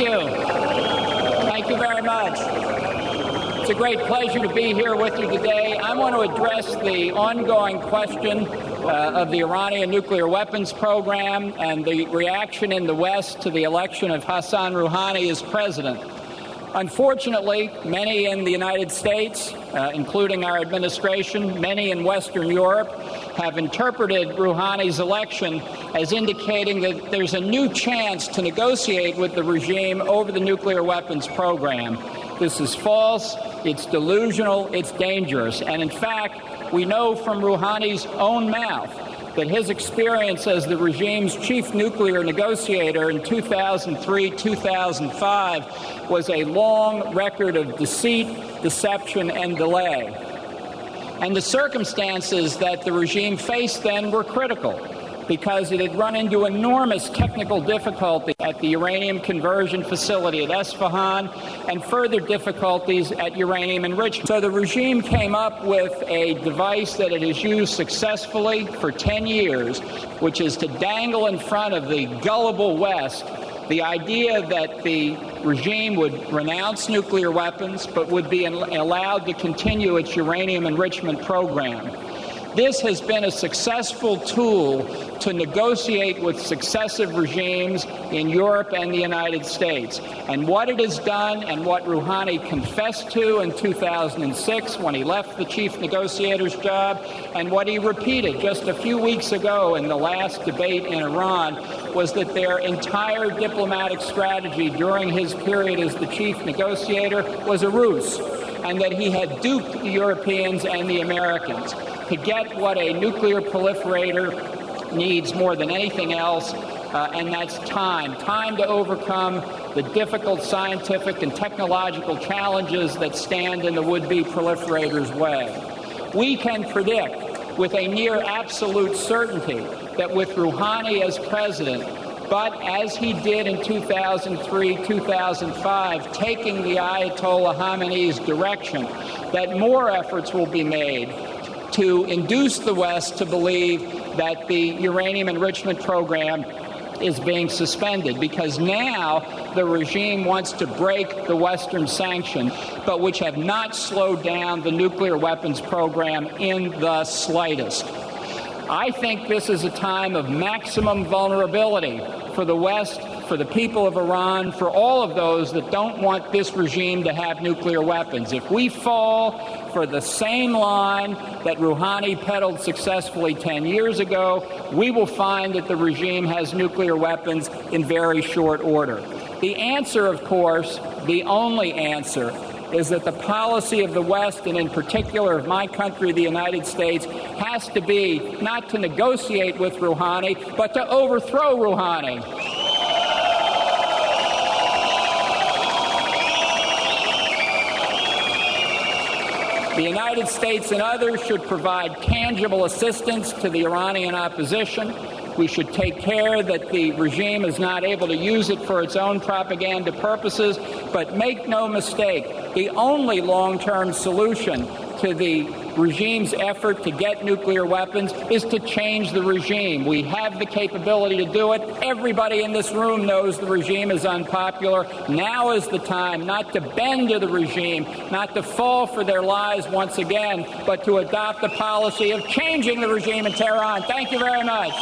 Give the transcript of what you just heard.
you. Thank you very much. It's a great pleasure to be here with you today. I want to address the ongoing question of the Iranian nuclear weapons program and the reaction in the West to the election of Hassan Rouhani as president. Unfortunately, many in the United States, including our administration, many in Western Europe, have interpreted Rouhani's election as indicating that there's a new chance to negotiate with the regime over the nuclear weapons program. This is false, it's delusional, it's dangerous. And in fact, we know from Rouhani's own mouth that his experience as the regime's chief nuclear negotiator in 2003-2005 was a long record of deceit, deception, and delay. And the circumstances that the regime faced then were critical, because it had run into enormous technical difficulty at the uranium conversion facility at Isfahan and further difficulties at uranium enrichment. So the regime came up with a device that it has used successfully for 10 years, which is to dangle in front of the gullible West the idea that the regime would renounce nuclear weapons but would be allowed to continue its uranium enrichment program. This has been a successful tool to negotiate with successive regimes in Europe and the United States. And what it has done, and what Rouhani confessed to in 2006 when he left the chief negotiator's job, and what he repeated just a few weeks ago in the last debate in Iran, was that their entire diplomatic strategy during his period as the chief negotiator was a ruse, and that he had duped the Europeans and the Americans to get what a nuclear proliferator needs more than anything else, and that's time to overcome the difficult scientific and technological challenges that stand in the would-be proliferator's way. We can predict with a near absolute certainty that with Rouhani as president, but as he did in 2003-2005, taking the Ayatollah Khamenei's direction, that more efforts will be made to induce the West to believe that the uranium enrichment program is being suspended, because now the regime wants to break the Western sanctions, but which have not slowed down the nuclear weapons program in the slightest. I think this is a time of maximum vulnerability for the West, for the people of Iran, for all of those that don't want this regime to have nuclear weapons. If we fall for the same line that Rouhani peddled successfully 10 years ago, we will find that the regime has nuclear weapons in very short order. The answer, of course, the only answer, is that the policy of the West, and in particular of my country, the United States, has to be not to negotiate with Rouhani, but to overthrow Rouhani. The United States and others should provide tangible assistance to the Iranian opposition. We should take care that the regime is not able to use it for its own propaganda purposes. But make no mistake, the only long-term solution to the regime's effort to get nuclear weapons is to change the regime. We have the capability to do it. Everybody in this room knows the regime is unpopular. Now is the time not to bend to the regime, not to fall for their lies once again, but to adopt the policy of changing the regime in Tehran. Thank you very much.